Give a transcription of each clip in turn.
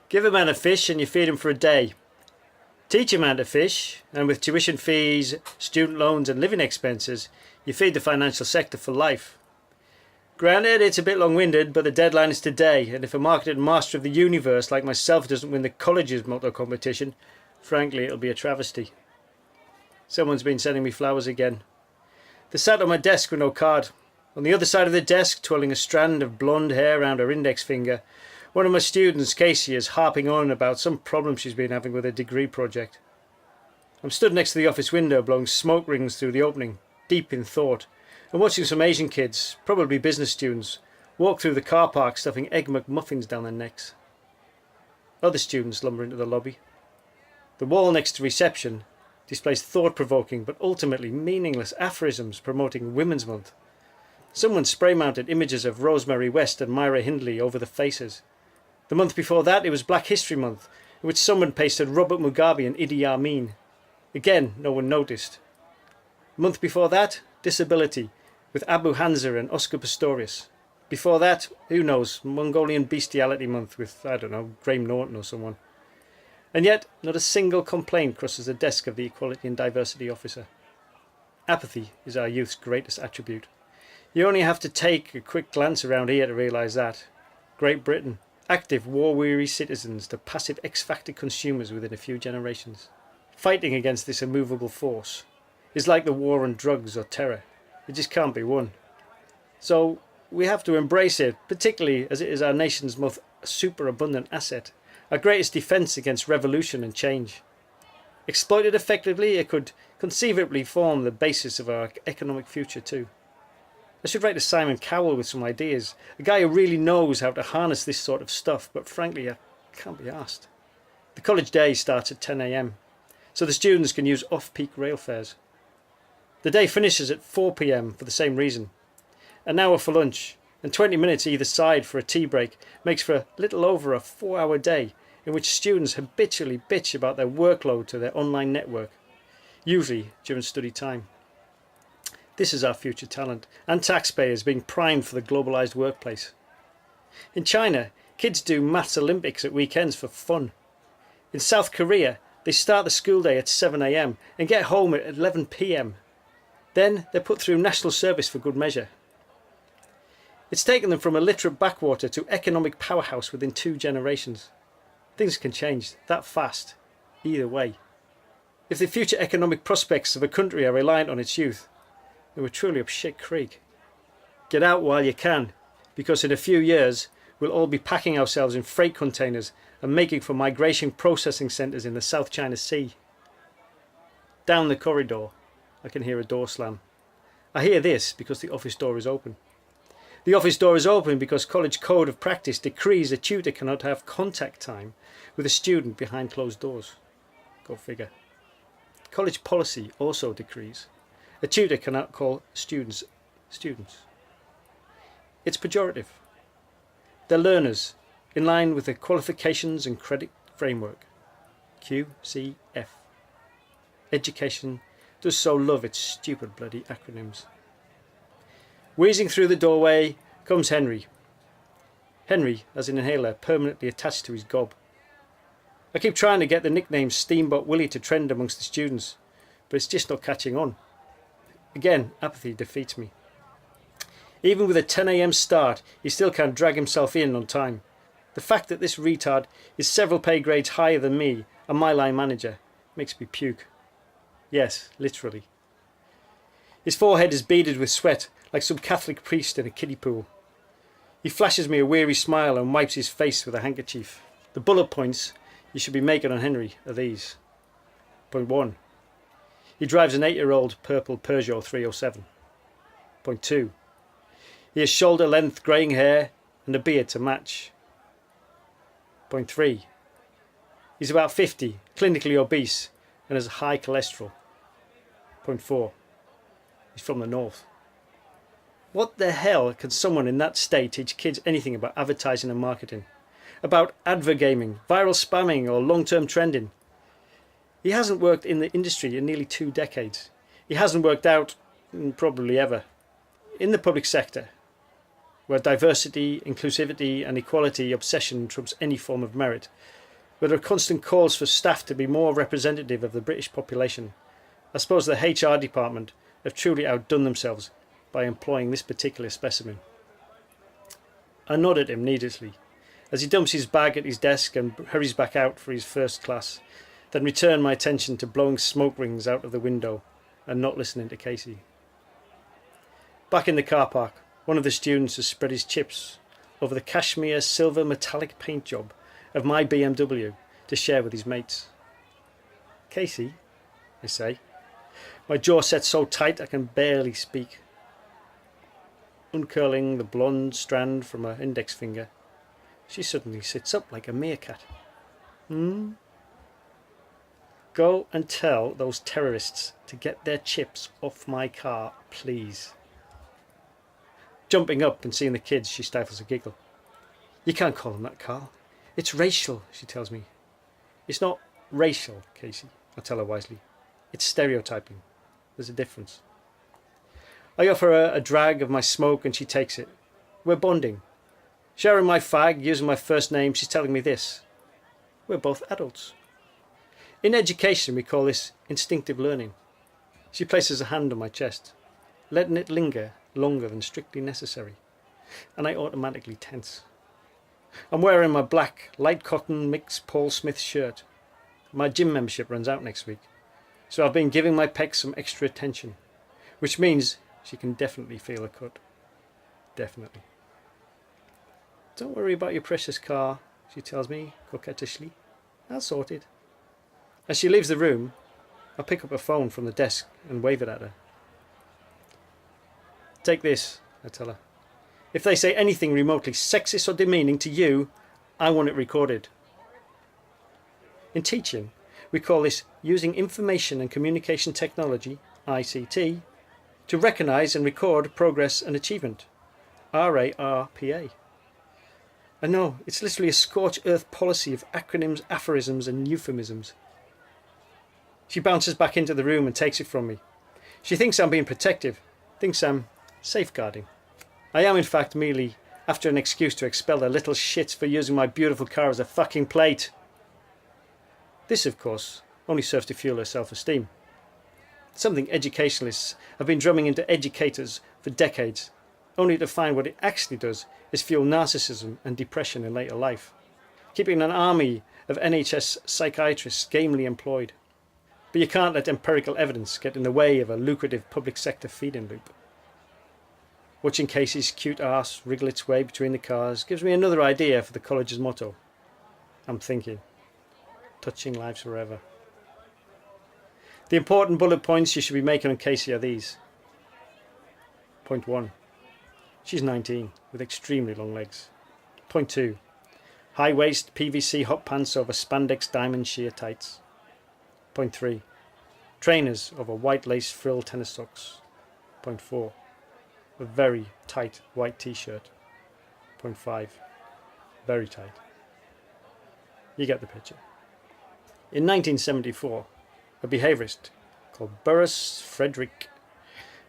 Give a man a fish and you feed him for a day. Teach a man to fish, and with tuition fees, student loans and living expenses, you feed the financial sector for life. Granted, it's a bit long-winded, but the deadline is today, and if a marketed master of the universe like myself doesn't win the college's motto competition, frankly, it'll be a travesty. Someone's been sending me flowers again. They sat on my desk with no card. On the other side of the desk, twirling a strand of blonde hair around her index finger, one of my students, Casey, is harping on about some problem she's been having with her degree project. I'm stood next to the office window, blowing smoke rings through the opening, deep in thought, and watching some Asian kids, probably business students, walk through the car park stuffing Egg McMuffins down their necks. Other students lumber into the lobby. The wall next to reception displays thought-provoking but ultimately meaningless aphorisms promoting Women's Month. Someone spray-mounted images of Rosemary West and Myra Hindley over the faces. The month before that it was Black History Month, in which someone pasted Robert Mugabe and Idi Amin. Again, no one noticed. The month before that, Disability, with Abu Hanza and Oscar Pistorius. Before that, who knows, Mongolian Bestiality Month with, I don't know, Graham Norton or someone. And yet, not a single complaint crosses the desk of the Equality and Diversity Officer. Apathy is our youth's greatest attribute. You only have to take a quick glance around here to realise that. Great Britain, active war-weary citizens to passive X-Factor consumers within a few generations. Fighting against this immovable force is like the war on drugs or terror. It just can't be won. So we have to embrace it, particularly as it is our nation's most superabundant asset, our greatest defence against revolution and change. Exploited effectively, it could conceivably form the basis of our economic future too. I should write to Simon Cowell with some ideas, a guy who really knows how to harness this sort of stuff, but frankly I can't be asked. The college day starts at 10 AM, so the students can use off-peak rail fares. The day finishes at 4 PM for the same reason. An hour for lunch and 20 minutes either side for a tea break makes for a little over a 4-hour day in which students habitually bitch about their workload to their online network, usually during study time. This is our future talent and taxpayers being primed for the globalised workplace. In China, kids do maths Olympics at weekends for fun. In South Korea, they start the school day at 7 AM and get home at 11 PM. Then they're put through national service for good measure. It's taken them from a literate backwater to economic powerhouse within 2 generations. Things can change that fast, either way. If the future economic prospects of a country are reliant on its youth, then we're truly up shit creek. Get out while you can, because in a few years we'll all be packing ourselves in freight containers and making for migration processing centres in the South China Sea. Down the corridor, I can hear a door slam. I hear this because the office door is open. The office door is open because college code of practice decrees a tutor cannot have contact time with a student behind closed doors. Go figure. College policy also decrees a tutor cannot call students students. It's pejorative. They're learners in line with the qualifications and credit framework. QCF. Education does so love its stupid bloody acronyms. Wheezing through the doorway comes Henry. Henry has an inhaler permanently attached to his gob. I keep trying to get the nickname Steamboat Willie to trend amongst the students, but it's just not catching on. Again, apathy defeats me. Even with a 10 AM start, he still can't drag himself in on time. The fact that this retard is several pay grades higher than me and my line manager makes me puke. Yes, literally. His forehead is beaded with sweat like some Catholic priest in a kiddie pool. He flashes me a weary smile and wipes his face with a handkerchief. The bullet points you should be making on Henry are these. Point 1. He drives an 8-year-old purple Peugeot 307. Point 2. He has shoulder-length greying hair and a beard to match. Point 3. He's about 50, clinically obese, and has high cholesterol. Point 4. He's from the north. What the hell can someone in that state teach kids anything about advertising and marketing? About advergaming, viral spamming or long-term trending? He hasn't worked in the industry in nearly 2 decades. He hasn't worked out, probably ever, in the public sector. where diversity, inclusivity and equality obsession trumps any form of merit, where there are constant calls for staff to be more representative of the British population, I suppose the HR department have truly outdone themselves by employing this particular specimen. I nod at him needlessly as he dumps his bag at his desk and hurries back out for his first class, then return my attention to blowing smoke rings out of the window and not listening to Casey. Back in the car park, one of the students has spread his chips over the cashmere silver metallic paint job of my BMW to share with his mates. Casey, I say, my jaw set so tight I can barely speak. Uncurling the blonde strand from her index finger, she suddenly sits up like a meerkat. Go and tell those terrorists to get their chips off my car, please. Jumping up and seeing the kids, she stifles a giggle. You can't call them that, Carl. It's racial, she tells me. It's not racial, Casey, I tell her wisely. It's stereotyping. There's a difference. I offer her a drag of my smoke and she takes it. We're bonding. Sharing my fag, using my first name, she's telling me this. We're both adults. In education, we call this instinctive learning. She places a hand on my chest, letting it linger longer than strictly necessary, and I automatically tense. I'm wearing my black, light cotton mixed Paul Smith shirt. My gym membership runs out next week, so I've been giving my pecs some extra attention, which means she can definitely feel a cut. Definitely. Don't worry about your precious car, she tells me coquettishly. I'll sort it. As she leaves the room, I pick up a phone from the desk and wave it at her. Take this, I tell her. If they say anything remotely sexist or demeaning to you, I want it recorded. In teaching, we call this using information and communication technology, ICT, to recognise and record progress and achievement, RARPA. I know, it's literally a scorched earth policy of acronyms, aphorisms and euphemisms. She bounces back into the room and takes it from me. She thinks I'm being protective, thinks I'm safeguarding. I am in fact merely after an excuse to expel their little shits for using my beautiful car as a fucking plate. This, of course, only serves to fuel her self-esteem. Something educationalists have been drumming into educators for decades, only to find what it actually does is fuel narcissism and depression in later life, keeping an army of NHS psychiatrists gamely employed. But you can't let empirical evidence get in the way of a lucrative public sector feed-in loop. Watching Casey's cute arse wriggle its way between the cars gives me another idea for the college's motto. I'm thinking, touching lives forever. The important bullet points you should be making on Casey are these. Point 1. She's 19 with extremely long legs. Point 2. High waist PVC hot pants over spandex diamond sheer tights. Point 3. Trainers over white lace frill tennis socks. Point 4. A very tight white t-shirt. Point 5. Very tight. You get the picture. In 1974, a behaviourist called Boris Frederick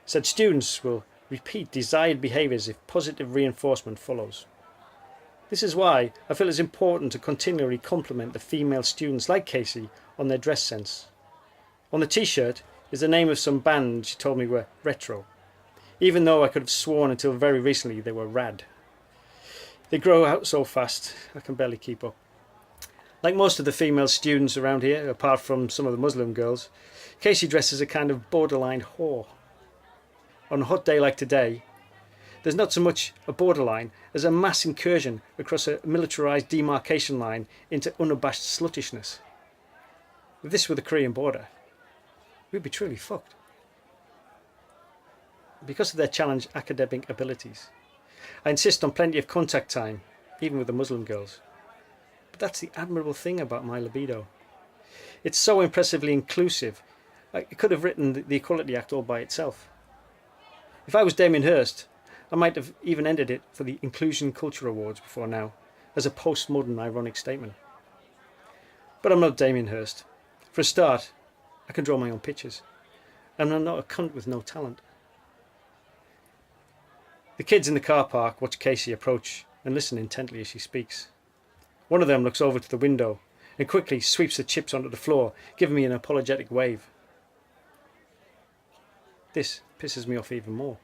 said students will repeat desired behaviours if positive reinforcement follows. This is why I feel it's important to continually compliment the female students like Casey on their dress sense. On the t-shirt is the name of some band she told me were retro, even though I could have sworn until very recently they were rad. They grow out so fast, I can barely keep up. Like most of the female students around here, apart from some of the Muslim girls, Casey dresses a kind of borderline whore. On a hot day like today, there's not so much a borderline as a mass incursion across a militarised demarcation line into unabashed sluttishness. If this were the Korean border, we'd be truly fucked. Because of their challenged academic abilities, I insist on plenty of contact time, even with the Muslim girls. But that's the admirable thing about my libido. It's so impressively inclusive, I could have written the Equality Act all by itself. If I was Damien Hirst, I might have even entered it for the Inclusion Culture Awards before now, as a postmodern ironic statement. But I'm not Damien Hirst. For a start, I can draw my own pictures, and I'm not a cunt with no talent. The kids in the car park watch Casey approach and listen intently as she speaks. One of them looks over to the window and quickly sweeps the chips onto the floor, giving me an apologetic wave. This pisses me off even more.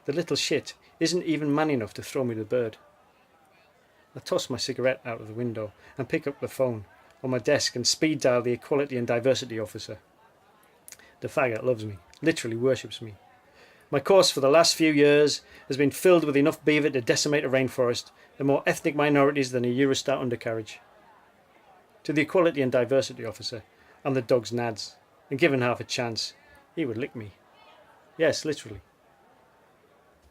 The little shit isn't even man enough to throw me the bird. I toss my cigarette out of the window and pick up the phone on my desk and speed dial the Equality and Diversity officer. The faggot loves me, literally worships me. My course for the last few years has been filled with enough beaver to decimate a rainforest and more ethnic minorities than a Eurostar undercarriage. To the Equality and Diversity officer, I'm the dog's nads, and given half a chance, he would lick me. Yes, literally.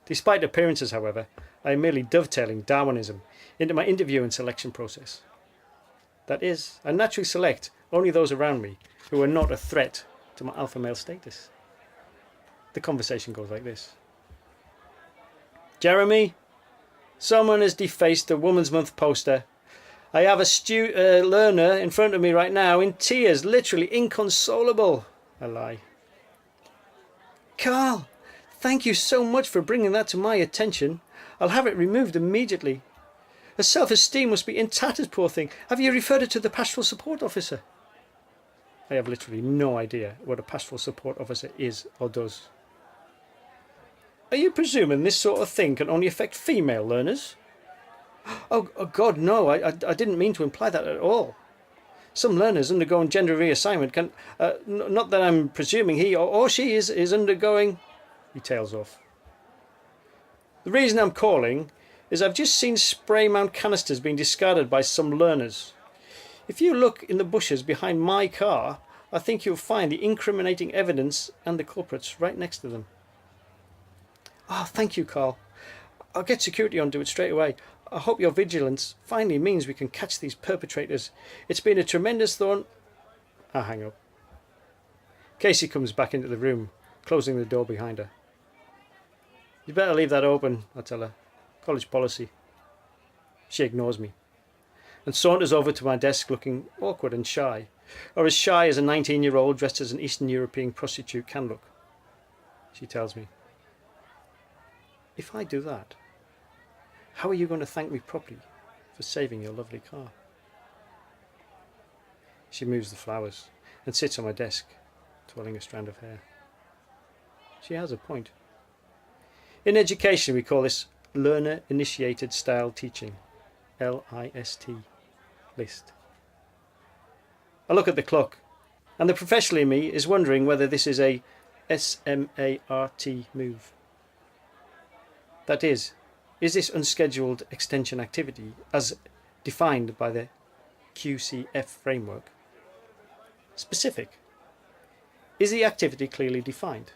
Despite appearances, however, I am merely dovetailing Darwinism into my interview and selection process. That is, I naturally select only those around me who are not a threat to my alpha male status. The conversation goes like this. Jeremy, someone has defaced the Women's Month poster. I have a learner in front of me right now in tears, literally inconsolable. I lie. Carl, thank you so much for bringing that to my attention. I'll have it removed immediately. Her self-esteem must be in tatters, poor thing. Have you referred her to the pastoral support officer? I have literally no idea what a pastoral support officer is or does. Are you presuming this sort of thing can only affect female learners? Oh God, no, I didn't mean to imply that at all. Some learners undergoing gender reassignment can... not that I'm presuming he or she is undergoing... He tails off. The reason I'm calling is I've just seen spray mount canisters being discarded by some learners. If you look in the bushes behind my car, I think you'll find the incriminating evidence and the culprits right next to them. Oh, thank you, Carl. I'll get security onto it straight away. I hope your vigilance finally means we can catch these perpetrators. It's been a tremendous thorn... I hang up. Casey comes back into the room, closing the door behind her. You better leave that open, I tell her. College policy. She ignores me and saunters over to my desk looking awkward and shy, or as shy as a 19-year-old dressed as an Eastern European prostitute can look. She tells me, if I do that, how are you going to thank me properly for saving your lovely car? She moves the flowers and sits on my desk, twirling a strand of hair. She has a point. In education, we call this learner-initiated style teaching, LIST, list. I look at the clock, and the professional in me is wondering whether this is a SMART move. That is this unscheduled extension activity, as defined by the QCF framework, specific? Is the activity clearly defined?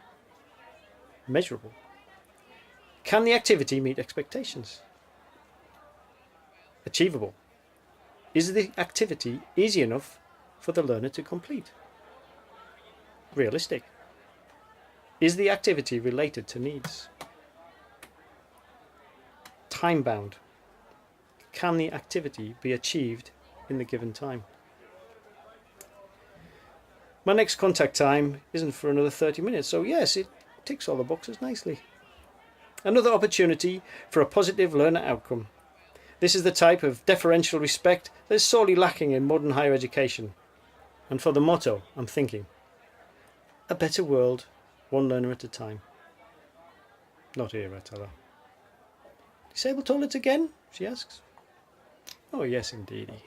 Measurable? Can the activity meet expectations? Achievable? Is the activity easy enough for the learner to complete? Realistic? Is the activity related to needs? Time-bound? Can the activity be achieved in the given time? My next contact time isn't for another 30 minutes, so yes, it ticks all the boxes nicely. Another opportunity for a positive learner outcome. This is the type of deferential respect that is sorely lacking in modern higher education. And for the motto, I'm thinking, a better world, one learner at a time. Not here, I tell her. Disabled toilets again? She asks. Oh yes, indeedy.